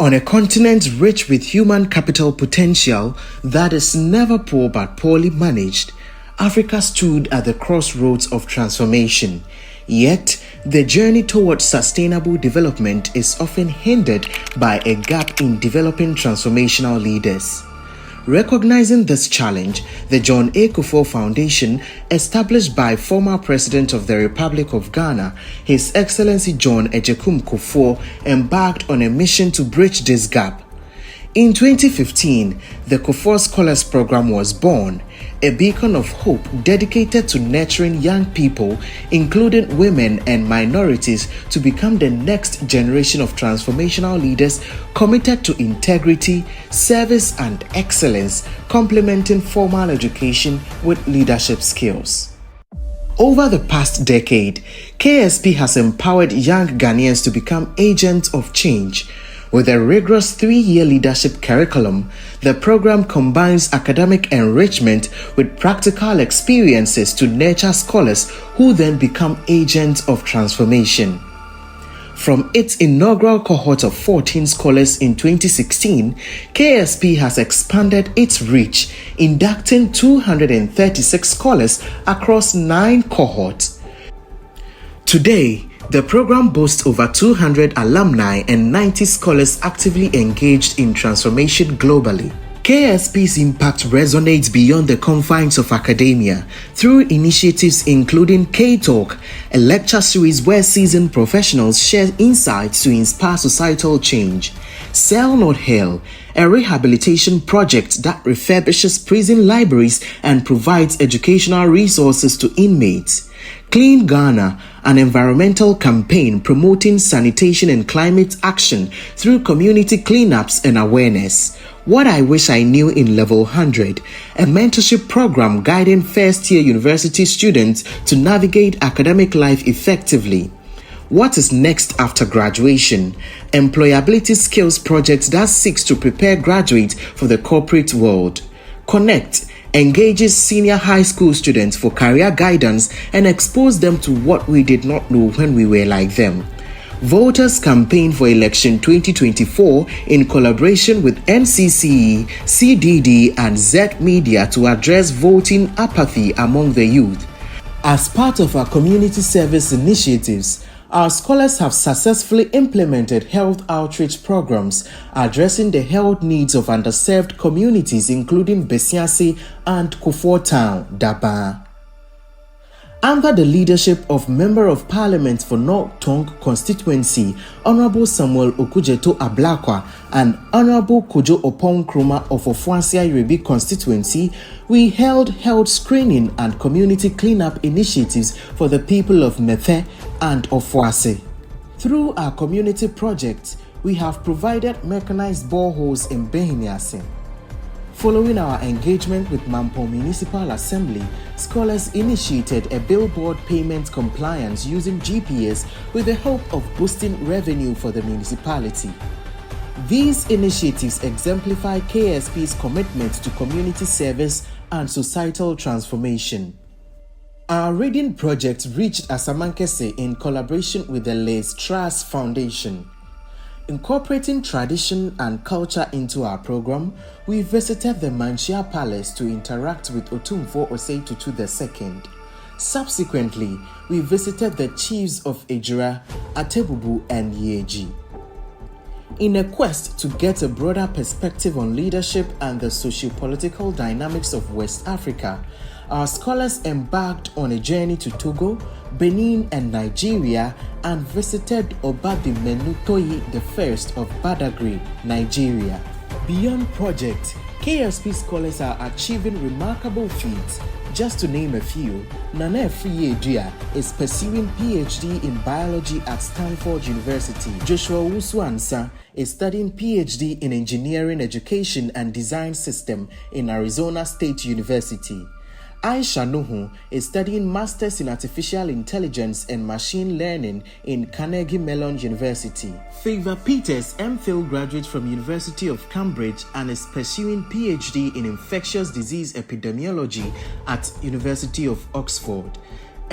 On a continent rich with human capital potential that is never poor but poorly managed, Africa stood at the crossroads of transformation. Yet, the journey towards sustainable development is often hindered by a gap in developing transformational leaders. Recognizing this challenge, the John A. Kufuor Foundation, established by former President of the Republic of Ghana, His Excellency John Agyekum Kufuor, embarked on a mission to bridge this gap. In 2015, the Kufuor Scholars Program was born, a beacon of hope dedicated to nurturing young people, including women and minorities, to become the next generation of transformational leaders committed to integrity, service, and excellence, complementing formal education with leadership skills. Over the past decade, KSP has empowered young Ghanaians to become agents of change. With a rigorous 3-year leadership curriculum, the program combines academic enrichment with practical experiences to nurture scholars who then become agents of transformation. From its inaugural cohort of 14 scholars in 2016, KSP has expanded its reach, inducting 236 scholars across 9 cohorts. Today, the program boasts over 200 alumni and 90 scholars actively engaged in transformation globally. KSP's impact resonates beyond the confines of academia through initiatives including K-Talk, a lecture series where seasoned professionals share insights to inspire societal change; Cell Not Hell, a rehabilitation project that refurbishes prison libraries and provides educational resources to inmates; Clean Ghana, an environmental campaign promoting sanitation and climate action through community cleanups and awareness; What I Wish I Knew in Level 100, a mentorship program guiding first-year university students to navigate academic life effectively; What is Next After Graduation, employability skills project that seeks to prepare graduates for the corporate world; Connect engages senior high school students for career guidance and expose them to what we did not know when we were like them; Voters Campaign for Election 2024 in collaboration with NCCE, CDD, and Z Media to address voting apathy among the youth. As part of our community service initiatives, our scholars have successfully implemented health outreach programs addressing the health needs of underserved communities including Besiase and Kufuor Town, Daba. Under the leadership of Member of Parliament for North Tonk Constituency, Honorable Samuel Okujeto Ablakwa, and Honorable Kojo Opon Kruma of Ofuasia Irebi Constituency, we held health screening and community cleanup initiatives for the people of Methe and Ofuase. Through our community projects, we have provided mechanized boreholes in Behiniase. Following our engagement with Mampo Municipal Assembly, scholars initiated a billboard payment compliance using GPS with the hope of boosting revenue for the municipality. These initiatives exemplify KSP's commitment to community service and societal transformation. Our reading project reached Asamankese in collaboration with the Les Truss Foundation. Incorporating tradition and culture into our program, we visited the Manchia Palace to interact with Otumfuo Osei Tutu II. Subsequently, we visited the chiefs of Ejura, Atebubu, and Yeji. In a quest to get a broader perspective on leadership and the socio-political dynamics of West Africa, our scholars embarked on a journey to Togo, Benin, and Nigeria and visited Obadi Menutoyi I of Badagry, Nigeria. Beyond project, KSP scholars are achieving remarkable feats. Just to name a few, Nana Efriye is pursuing PhD in biology at Stanford University. Joshua Wusu-Ansah is studying PhD in engineering education and design system in Arizona State University. Aisha Nuhu is studying Masters in Artificial Intelligence and Machine Learning in Carnegie Mellon University. Favor Peters, MPhil graduate from University of Cambridge and is pursuing PhD in Infectious Disease Epidemiology at University of Oxford.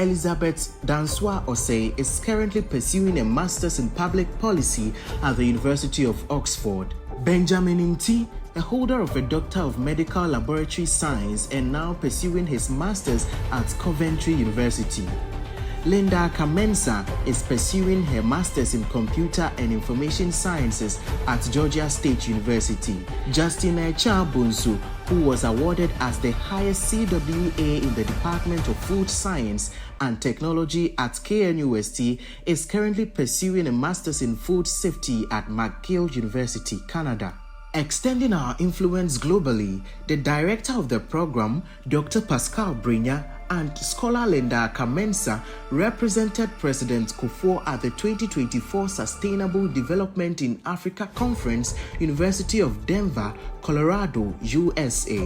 Elizabeth Danswa Osei is currently pursuing a master's in public policy at the University of Oxford. Benjamin Nti, a holder of a Doctor of Medical Laboratory Science and now pursuing his master's at Coventry University. Linda Kamensa is pursuing her master's in Computer and Information Sciences at Georgia State University. Justin Echa Bunsu, who was awarded as the highest CWA in the Department of Food Science and Technology at KNUST, is currently pursuing a master's in food safety at McGill University, Canada. Extending our influence globally, the director of the program, Dr. Pascal Brinya, and scholar Linda Kamensa represented President Kufuor at the 2024 Sustainable Development in Africa Conference, University of Denver, Colorado, USA.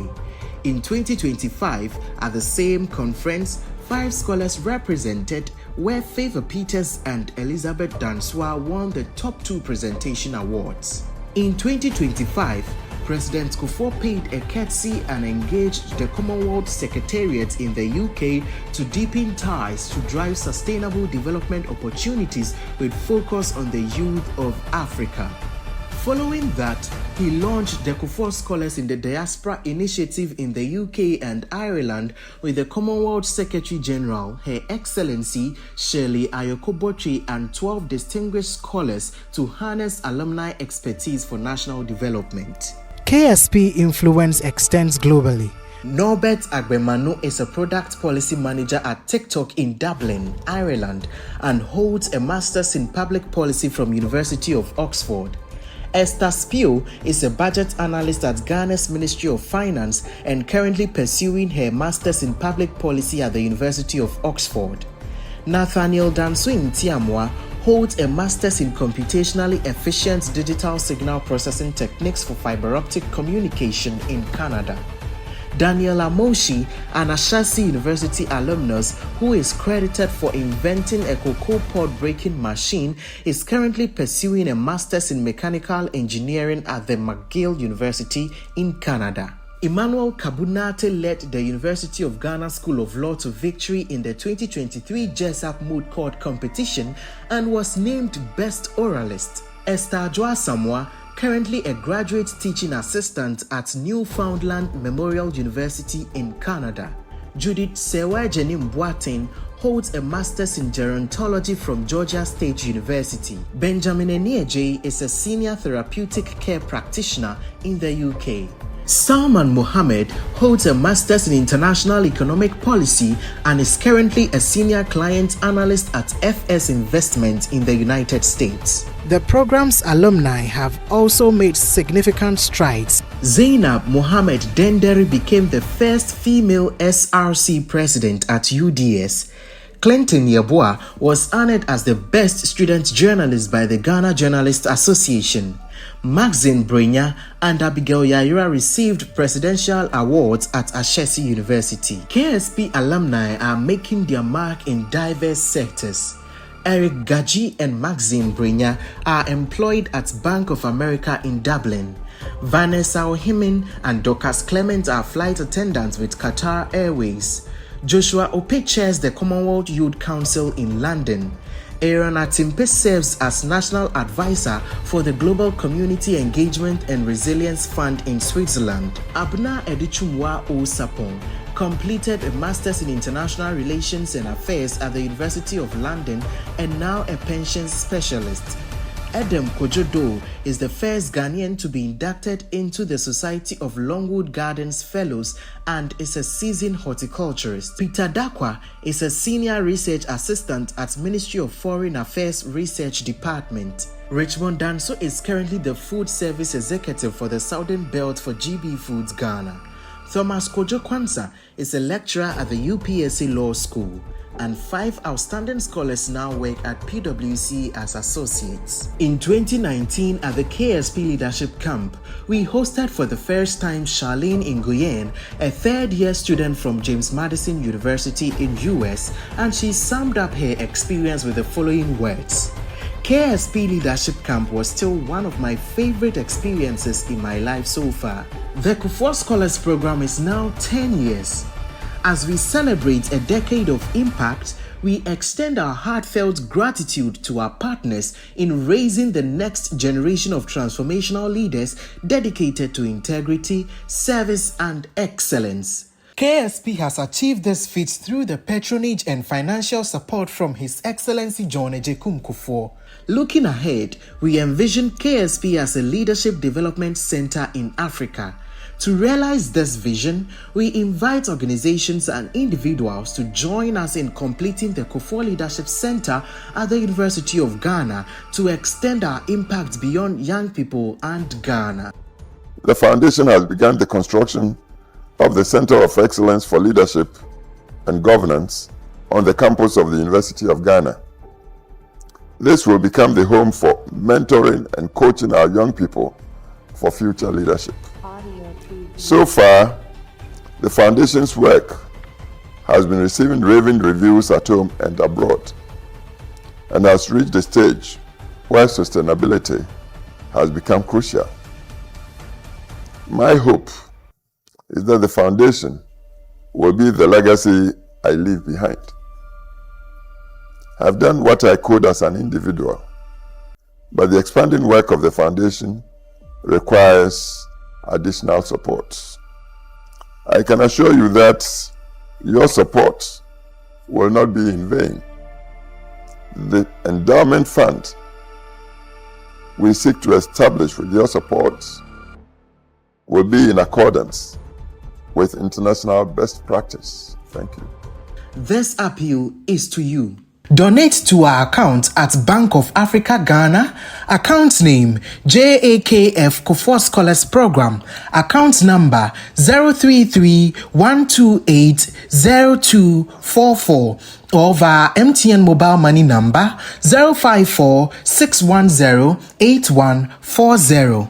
In 2025, at the same conference, 5 scholars represented, where Favor Peters and Elizabeth Danswa won the top 2 presentation awards. In 2025, President Kufuor paid a courtesy and engaged the Commonwealth Secretariat in the UK to deepen ties to drive sustainable development opportunities with focus on the youth of Africa. Following that, he launched the Kufuor Scholars in the Diaspora initiative in the UK and Ireland with the Commonwealth Secretary General, Her Excellency Shirley Ayokobotri, and 12 distinguished scholars to harness alumni expertise for national development. KSP influence extends globally. Norbert Agbemanu is a product policy manager at TikTok in Dublin, Ireland, and holds a master's in public policy from University of Oxford. Esther Spio is a budget analyst at Ghana's Ministry of Finance and currently pursuing her master's in public policy at the University of Oxford. Nathaniel Dansuin Tiamwa holds a master's in computationally efficient digital signal processing techniques for fiber optic communication in Canada. Daniel Amoshi, an Ashesi University alumnus who is credited for inventing a cocoa pod breaking machine, is currently pursuing a master's in mechanical engineering at the McGill University in Canada. Emmanuel Kabunate led the University of Ghana School of Law to victory in the 2023 Jessup Moot Court competition and was named Best Oralist. Esther Joa Samoa, currently a graduate teaching assistant at Newfoundland Memorial University in Canada. Judith Sewajeni Mbwatin holds a master's in gerontology from Georgia State University. Benjamin Enieje is a senior therapeutic care practitioner in the UK. Salman Mohammed holds a master's in international economic policy and is currently a senior client analyst at FS Investment in the United States. The program's alumni have also made significant strides. Zainab Mohammed Denderi became the first female SRC president at UDS. Clinton Yeboah was honored as the best student journalist by the Ghana Journalists Association. Maxine Brenya and Abigail Yaira received presidential awards at Ashesi University. KSP alumni are making their mark in diverse sectors. Eric Gaji and Maxine Brenya are employed at Bank of America in Dublin. Vanessa Ohimin and Dorcas Clement are flight attendants with Qatar Airways. Joshua Ope chairs the Commonwealth Youth Council in London. Aaron Atimpe serves as National Advisor for the Global Community Engagement and Resilience Fund in Switzerland. Abna Edichumwa Osapon completed a Master's in International Relations and Affairs at the University of London and now a pensions specialist. Edem Kojodo is the first Ghanaian to be inducted into the Society of Longwood Gardens Fellows and is a seasoned horticulturist. Peter Dakwa is a senior research assistant at Ministry of Foreign Affairs Research Department. Richmond Danso is currently the food service executive for the Southern Belt for GB Foods Ghana. Thomas Kojo Kwanzaa is a lecturer at the UPSC Law School, and 5 outstanding scholars now work at PwC as associates. In 2019, at the KSP Leadership Camp, we hosted for the first time Charlene Nguyen, a third-year student from James Madison University in US, and she summed up her experience with the following words. KSP Leadership Camp was still one of my favorite experiences in my life so far. The Kufuor Scholars Program is now 10 years. As we celebrate a decade of impact, we extend our heartfelt gratitude to our partners in raising the next generation of transformational leaders dedicated to integrity, service, and excellence. KSP has achieved this feat through the patronage and financial support from His Excellency John Ejekum Kufuor. Looking ahead, we envision KSP as a leadership development center in Africa. To realize this vision, we invite organizations and individuals to join us in completing the Kufuor Leadership Center at the University of Ghana to extend our impact beyond young people and Ghana. The foundation has begun the construction of the Center of Excellence for Leadership and Governance on the campus of the University of Ghana. This will become the home for mentoring and coaching our young people for future leadership. So far, the foundation's work has been receiving raving reviews at home and abroad, and has reached a stage where sustainability has become crucial. My hope is that the foundation will be the legacy I leave behind. I've done what I could as an individual, but the expanding work of the foundation requires additional support. I can assure you that your support will not be in vain. The endowment fund we seek to establish with your support will be in accordance with international best practice. Thank you. This appeal is to you. Donate to our account at Bank of Africa Ghana, account name JAKF Kufuor Scholars Program, account number 033-128-0244, or via MTN mobile money number 054-610-8140.